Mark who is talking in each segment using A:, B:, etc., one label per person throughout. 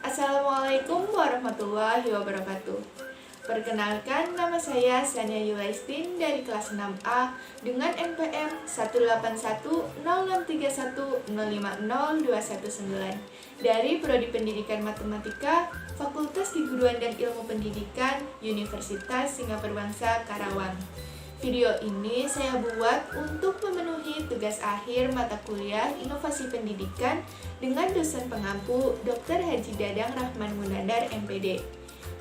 A: Assalamualaikum warahmatullahi wabarakatuh. Perkenalkan, nama saya Sania Yulaistin dari kelas 6A dengan NPM 1810631050219 dari Prodi Pendidikan Matematika, Fakultas Keguruan dan Ilmu Pendidikan, Universitas Singapura Bangsa, Karawang. Video ini saya buat untuk memenuhi tugas akhir mata kuliah Inovasi Pendidikan dengan dosen pengampu Dr. Haji Dadang Rahman Munandar, MPD.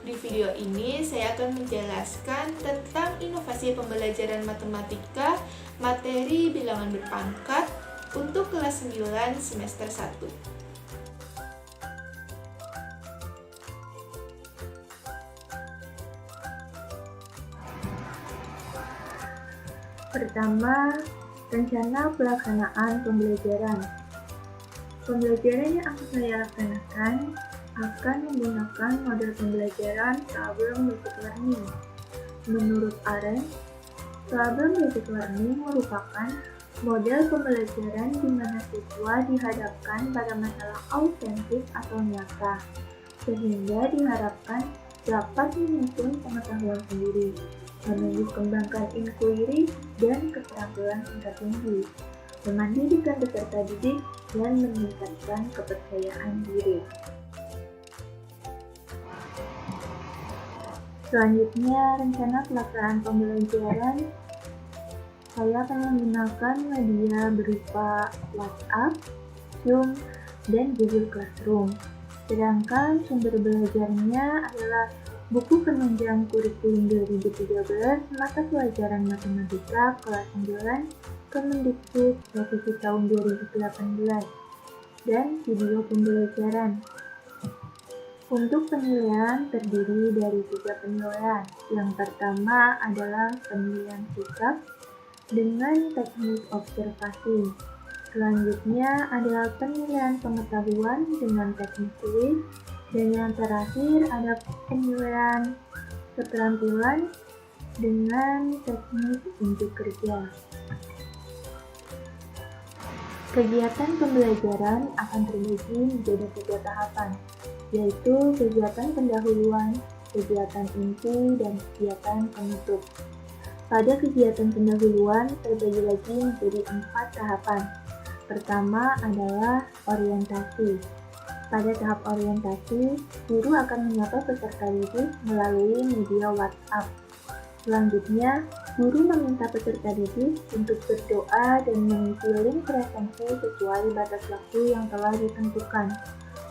A: Di video ini saya akan menjelaskan tentang inovasi pembelajaran matematika materi bilangan berpangkat untuk kelas 9 semester 1.
B: Pertama, rencana pelaksanaan pembelajaran. Pembelajaran yang akan saya laksanakan akan menggunakan model pembelajaran problem-based learning. Menurut Arendt, problem-based learning merupakan model pembelajaran di mana siswa dihadapkan pada masalah autentik atau nyata, sehingga diharapkan dapat menyusun pengetahuan sendiri, mengembangkan inquiry dan keterampilan tingkat tinggi, memandirikan peserta didik, dan meningkatkan kepercayaan diri. Selanjutnya, rencana pelaksanaan pembelajaran saya akan menggunakan media berupa WhatsApp, Zoom, dan Google Classroom. Sedangkan sumber belajarnya adalah buku penunjang kurikulum 2013 mata pelajaran matematika kelas 9 Kemendikbud revisi tahun 2018 dan video pembelajaran. Untuk penilaian terdiri dari 3 penilaian. Yang pertama adalah penilaian sikap dengan teknik observasi. Selanjutnya adalah penilaian pengetahuan dengan teknik kuis. Dan yang terakhir ada penilaian keterampilan dengan teknik unjuk kerja. Kegiatan pembelajaran akan terbagi menjadi 3 tahapan, yaitu kegiatan pendahuluan, kegiatan inti, dan kegiatan penutup. Pada kegiatan pendahuluan terbagi lagi menjadi 4 tahapan. Pertama adalah orientasi. Pada tahap orientasi, guru akan menyapa peserta didik melalui media WhatsApp. Selanjutnya, guru meminta peserta didik untuk berdoa dan mengisi link presensi sesuai batas waktu yang telah ditentukan,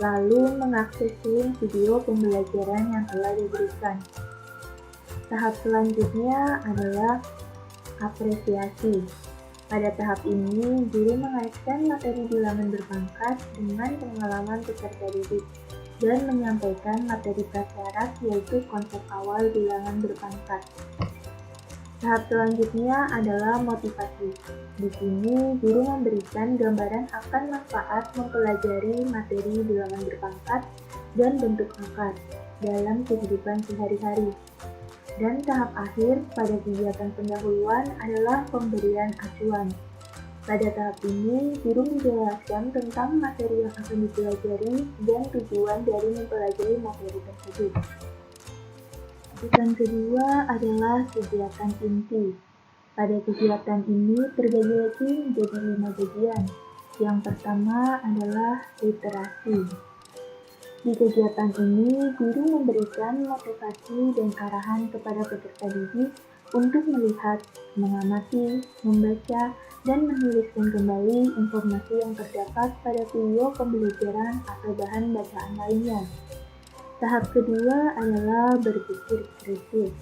B: lalu mengakses link video pembelajaran yang telah diberikan. Tahap selanjutnya adalah apresiasi. Pada tahap ini, guru mengaitkan materi bilangan berpangkat dengan pengalaman peserta didik dan menyampaikan materi prasyarat yaitu konsep awal bilangan berpangkat. Tahap selanjutnya adalah motivasi. Di sini, guru memberikan gambaran akan manfaat mempelajari materi bilangan berpangkat dan bentuk akar dalam kehidupan sehari-hari. Dan tahap akhir pada kegiatan pendahuluan adalah pemberian acuan. Pada tahap ini, guru menjelaskan tentang materi yang akan dipelajari dan tujuan dari mempelajari materi tersebut. Kegiatan kedua adalah kegiatan inti. Pada kegiatan ini terbagi lagi menjadi 5 bagian. Yang pertama adalah literasi. Di kegiatan ini, guru memberikan motivasi dan arahan kepada peserta didik untuk melihat, mengamati, membaca, dan menuliskan kembali informasi yang terdapat pada video pembelajaran atau bahan bacaan lainnya. Tahap kedua adalah berpikir kritis.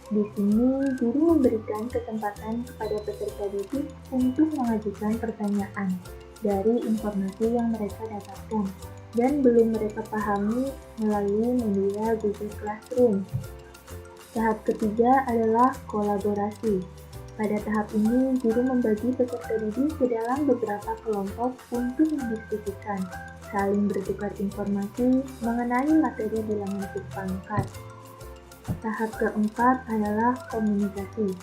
B: Di sini, guru memberikan kesempatan kepada peserta didik untuk mengajukan pertanyaan dari informasi yang mereka dapatkan dan belum mereka pahami melalui media Google Classroom. Tahap ketiga adalah kolaborasi. Pada tahap ini, guru membagi peserta didik ke dalam beberapa kelompok untuk mendiskusikan, saling bertukar informasi mengenai materi bilangan pangkat. Tahap keempat adalah komunikasi.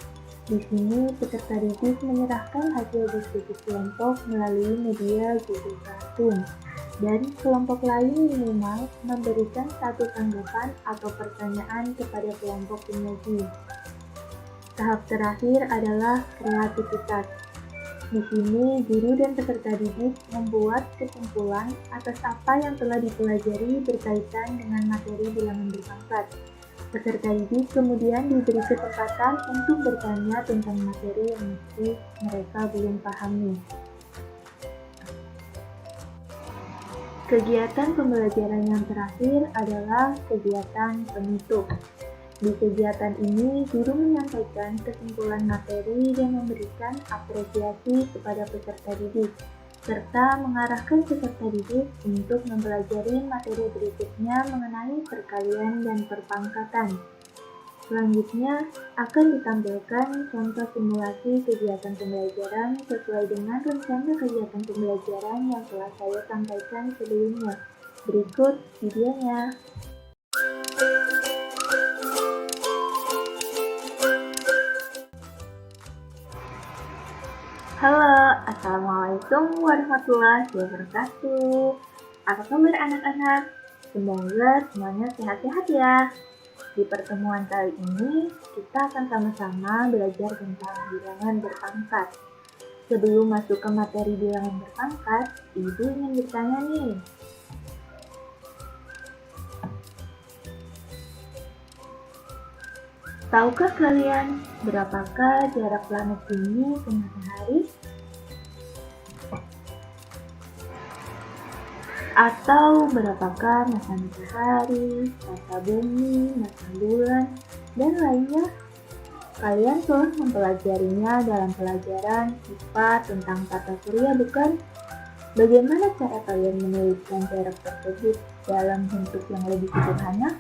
B: Di sini, peserta didik menyerahkan hasil diskusi kelompok melalui media Google Classroom, dan kelompok lain minimal memberikan satu tanggapan atau pertanyaan kepada kelompok penyaji. Tahap terakhir adalah kreativitas. Di sini, guru dan peserta didik membuat kesimpulan atas apa yang telah dipelajari berkaitan dengan materi bilangan berpangkat. Peserta didik kemudian diberi kesempatan untuk bertanya tentang materi yang masih mereka belum pahami. Kegiatan pembelajaran yang terakhir adalah kegiatan penutup. Di kegiatan ini, guru menyampaikan kesimpulan materi dan memberikan apresiasi kepada peserta didik, serta mengarahkan peserta didik untuk mempelajari materi berikutnya mengenai perkalian dan perpangkatan. Selanjutnya, akan ditampilkan contoh simulasi kegiatan pembelajaran sesuai dengan rencana kegiatan pembelajaran yang telah saya sampaikan sebelumnya. Berikut videonya. Halo, Assalamualaikum warahmatullahi wabarakatuh. Apa kabar anak-anak? Semoga semuanya sehat-sehat ya. Di pertemuan kali ini, kita akan sama-sama belajar tentang bilangan berpangkat. Sebelum masuk ke materi bilangan berpangkat, Ibu ingin bertanya nih. Tahukah kalian berapakah jarak planet bumi ke matahari? Atau berapakah masa matahari, masa bumi, masa bulan, dan lainnya? Kalian telah mempelajarinya dalam pelajaran IPA tentang tata surya, bukan? Bagaimana cara kalian menuliskan jarak tersebut dalam bentuk yang lebih sederhana?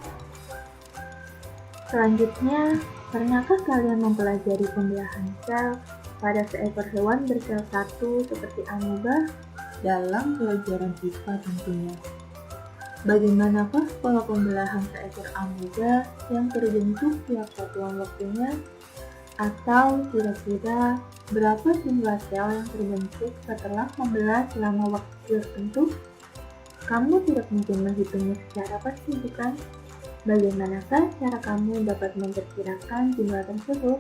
B: Selanjutnya, pernahkah kalian mempelajari pembelahan sel pada seekor hewan bersel satu seperti amoeba? Dalam pelajaran IPA tentunya. Bagaimanakah pola pembelahan seekor amoeba yang terbentuk tiap satuan waktunya? Atau kira-kira berapa jumlah sel yang terbentuk setelah membelah selama waktu tertentu? Kamu tidak mungkin menghitungnya secara pasti, bukan? Bagaimanakah cara kamu dapat memperkirakan jumlah tersebut?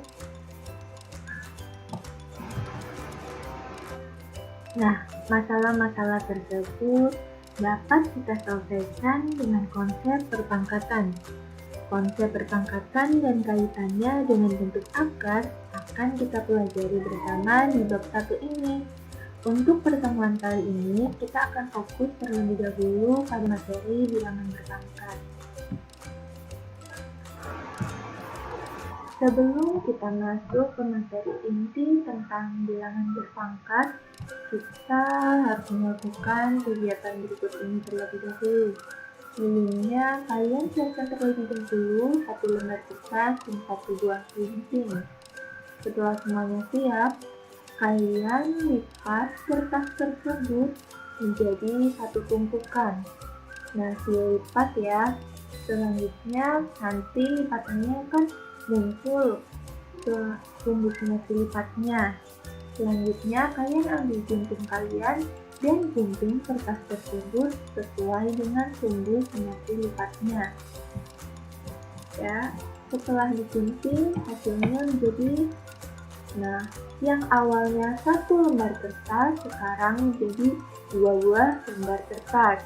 B: Nah, masalah-masalah tersebut dapat kita selesaikan dengan konsep perpangkatan. Konsep perpangkatan dan kaitannya dengan bentuk akar akan kita pelajari bersama di bab 1 ini. Untuk pertemuan kali ini, kita akan fokus terlebih dahulu pada materi bilangan berpangkat. Sebelum kita masuk ke materi inti tentang bilangan berpangkat, kita harus melakukan kegiatan berikut ini terlebih dahulu. Sebelumnya, kalian siapkan terlebih dahulu satu lembar kertas dan satu buah gunting. Setelah semuanya siap, kalian lipat kertas tersebut menjadi satu tumpukan. Nah, dilipat ya. Selanjutnya, nanti lipatannya kan muncul ke tumbuknya lipatnya. Selanjutnya, kalian ambil gunting kalian dan gunting kertas tersebut sesuai dengan tumbuk penyatu lipatnya. Ya, setelah digunting, hasilnya menjadi, nah, yang awalnya satu lembar kertas sekarang menjadi 2 buah lembar kertas.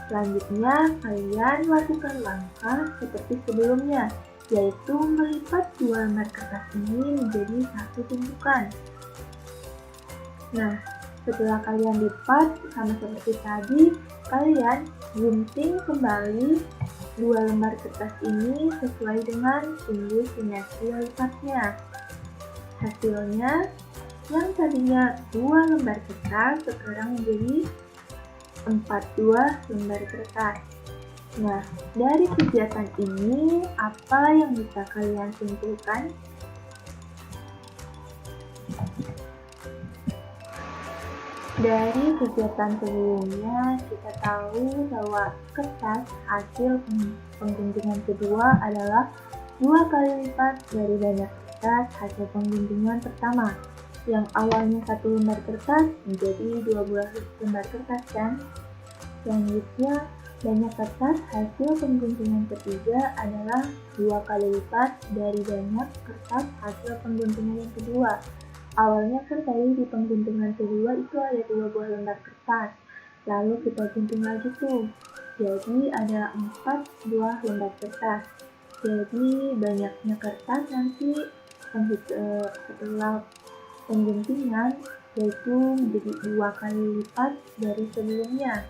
B: Selanjutnya, kalian lakukan langkah seperti sebelumnya, yaitu melipat 2 lembar kertas ini menjadi satu tumpukan. Nah, setelah kalian lipat, sama seperti tadi, kalian gunting kembali dua lembar kertas ini sesuai dengan sumbu simetri lipatnya. Hasilnya, yang tadinya 2 lembar kertas sekarang menjadi 42 lembar kertas. Nah, dari kegiatan ini, apa yang bisa kalian simpulkan? Dari kegiatan sebelumnya, kita tahu bahwa kertas hasil pengguntingan kedua adalah 2 kali lipat dari banyak kertas hasil pengguntingan pertama. Yang awalnya 1 lembar kertas menjadi 12 lembar kertas kan? Selanjutnya, banyak kertas hasil pengguntingan ketiga adalah 2 kali lipat dari banyak kertas hasil pengguntingan yang kedua. Awalnya kan tadi di pengguntingan kedua itu ada 2 buah lembar kertas, lalu kita gunting lagi tuh, jadi ada 4 buah lembar kertas. Jadi banyaknya kertas nanti setelah pengguntingan yaitu menjadi 2 kali lipat dari sebelumnya.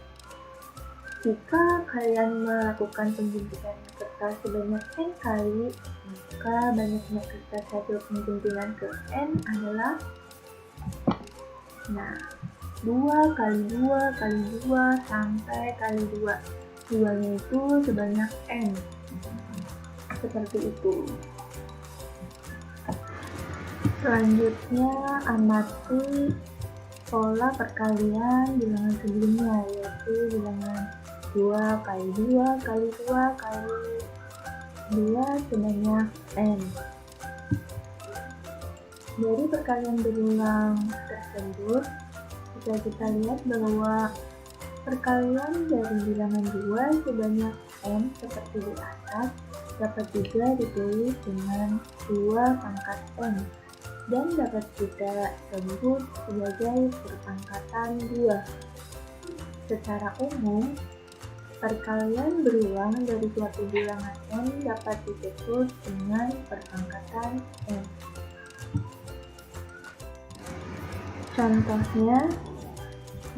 B: Jika kalian melakukan pengguntingan kertas sebanyak N kali, maka banyaknya kertas hasil pengguntingan ke N adalah 2 kali 2 kali 2 sampai kali 2. 2-nya itu sebanyak N. Seperti itu. Selanjutnya, amati pola perkalian bilangan sebelumnya, yaitu bilangan 2 kali 2 kali 2 kali 2 sebanyak N. Dari perkalian berulang tersebut, bisa kita lihat bahwa perkalian dari bilangan 2 sebanyak N seperti di atas dapat juga ditulis dengan 2 pangkat N dan dapat kita sebut sebagai perpangkatan 2. Secara umum, perkalian berulang dari suatu bilangan N dapat disebut dengan perpangkatan N. Contohnya,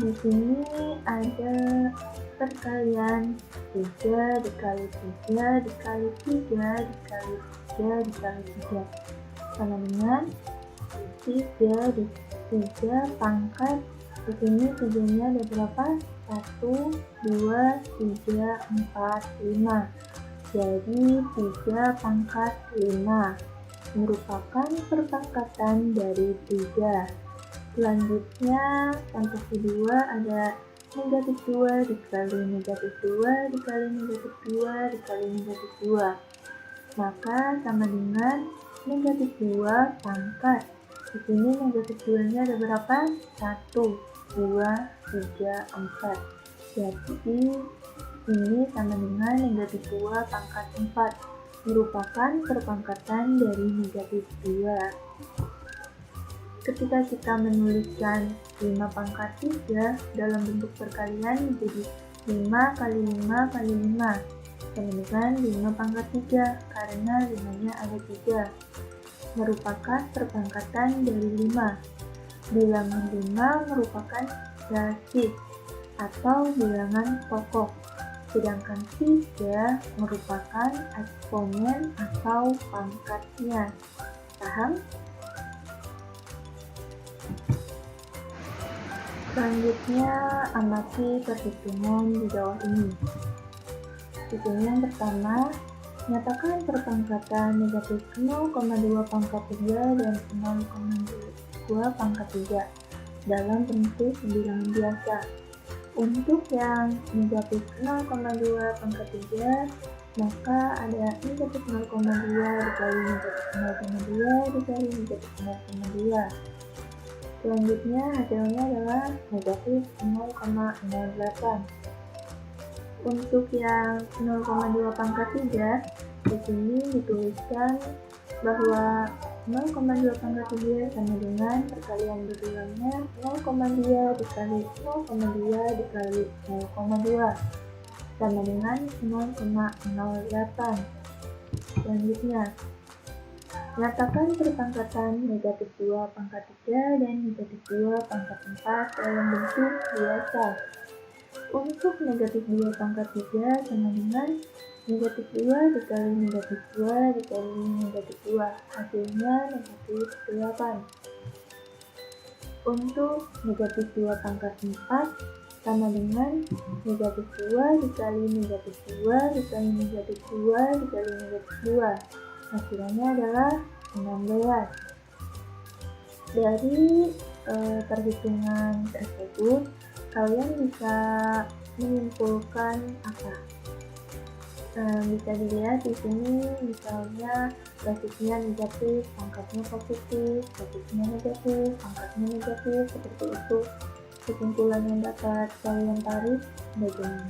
B: di sini ada perkalian 3 dikali 3 dikali 3 dikali 3 dikali 3 sama dengan 3 pangkat. Di sini 3-nya ada berapa? 1, 2, 3, 4, 5. Jadi 3 pangkat 5 merupakan perpangkatan dari 3. Selanjutnya, contoh kedua ada negatif 2 dikali negatif 2 dikali negatif 2 dikali negatif 2. Maka sama dengan negatif 2 pangkat. Di sini negatif 2-nya ada berapa? 1, 2, 3, 4. Jadi ini sama dengan negatif 2 pangkat 4, merupakan perpangkatan dari negatif 2. Ketika kita menuliskan 5 pangkat 3 dalam bentuk perkalian menjadi 5 kali 5 kali 5 sama dengan 5 pangkat 3 karena 5-nya ada 3, merupakan perpangkatan dari 5. Bilangan 5 merupakan basis atau bilangan pokok, sedangkan 3 merupakan eksponen atau pangkatnya. Paham? Selanjutnya, amati perhitungan di bawah ini. Di sini yang pertama, nyatakan perpangkatan negatif 0,2 pangkat 3 dan 0,2 pangkat 3 dalam bentuk bilangan biasa. Untuk yang negatif 0,2 pangkat 3, maka ada negatif 0,2 dikali negatif 0,2 dikali negatif 0,2. Selanjutnya hasilnya adalah negatif 0,08. Untuk yang 0,2 pangkat 3, di sini dituliskan bahwa 0,2 pangkat 3 sama dengan perkalian berulangnya 0,2 dikali 0,2 dikali 0,2 sama dengan 0,08. Selanjutnya, Nyatakan perpangkatan negatif 2 pangkat 3 dan negatif 2 pangkat 4 dalam bentuk biasa. Untuk negatif 2 pangkat 3 sama dengan negatif 2 dikali negatif 2 dikali negatif 2. Hasilnya negatif 8. Untuk negatif 2 pangkat 4 sama dengan negatif 2 dikali negatif 2 dikali negatif 2 dikali negatif 2. Hasilnya adalah 16. Dari perhitungan tersebut, kalian bisa menyimpulkan apa? Bisa dilihat di sini misalnya basisnya negatif, pangkatnya positif, basisnya negatif, pangkatnya negatif, seperti itu. Kesimpulan yang dapat kalian tarik bagaimana?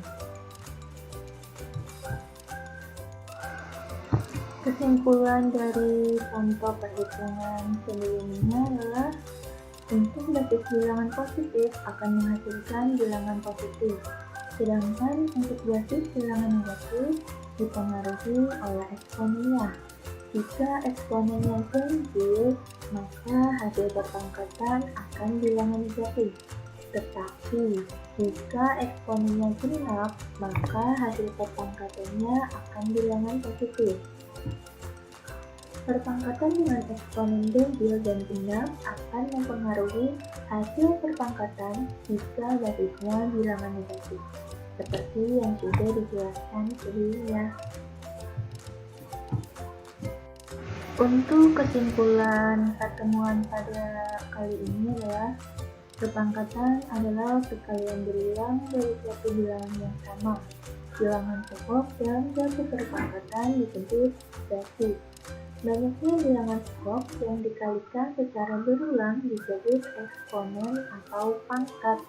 B: Kesimpulan dari contoh perhitungan sebelumnya adalah untuk basis bilangan positif akan menghasilkan bilangan positif, sedangkan untuk basis bilangan negatif dipengaruhi oleh eksponennya. Jika eksponennya ganjil, maka hasil perpangkatan akan bilangan negatif. Tetapi jika eksponennya genap, maka hasil perpangkatannya akan bilangan positif. Perpangkatan dengan eksponen ganjil dan genap akan mempengaruhi hasil perpangkatan jika basisnya bilangan negatif, seperti yang sudah dijelaskan sebelumnya. Untuk kesimpulan pertemuan pada kali ini adalah perpangkatan adalah sekalian berulang dari suatu bilangan yang sama. Bilangan pokok dalam suatu perpangkatan disebut basis. Banyaknya bilangan pokok yang dikalikan secara berulang disebut eksponen atau pangkat,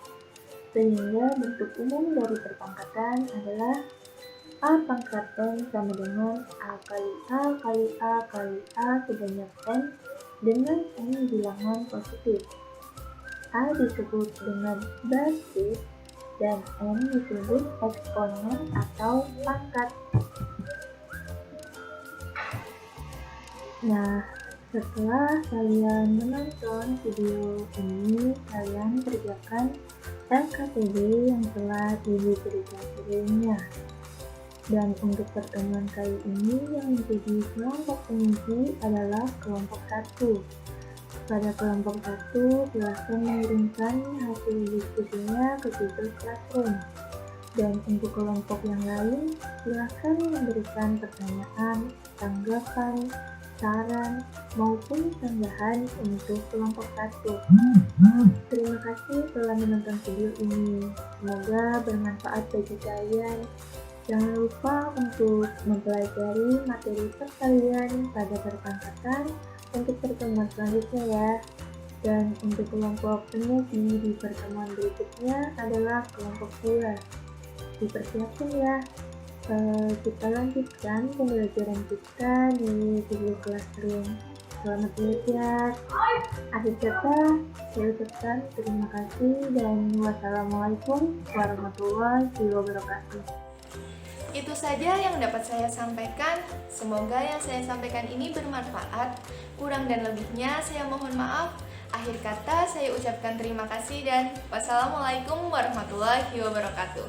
B: sehingga bentuk umum dari perpangkatan adalah A pangkat N sama dengan A kali A kali A kali A sebanyak N dengan N bilangan positif. A disebut dengan basis dan N disebut eksponen atau pangkat. Nah, setelah kalian menonton video ini, kalian kerjakan LKPD yang telah Ibu berikan sebelumnya. Dan untuk pertemuan kali ini yang menjadi kelompok penguji adalah kelompok 1. Pada kelompok 1, silahkan mengirimkan hasil diskusinya ke Google Classroom. Dan untuk kelompok yang lain, silahkan memberikan pertanyaan, tanggapan, saran, maupun tambahan untuk kelompok 1. Terima kasih telah menonton video ini. Semoga bermanfaat bagi kalian. Jangan lupa untuk mempelajari materi perkalian pada perpangkatan untuk pertemuan selanjutnya ya. Dan untuk kelompok penguji di pertemuan berikutnya adalah kelompok 2. Dipersiapkan ya. Kita lanjutkan pembelajaran kita di Google Classroom. Selamat belajar. Akhir kata, saya ucapkan terima kasih dan wassalamualaikum warahmatullahi wabarakatuh.
A: Itu saja yang dapat saya sampaikan. Semoga yang saya sampaikan ini bermanfaat. Kurang dan lebihnya saya mohon maaf. Akhir kata, saya ucapkan terima kasih dan wassalamualaikum warahmatullahi wabarakatuh.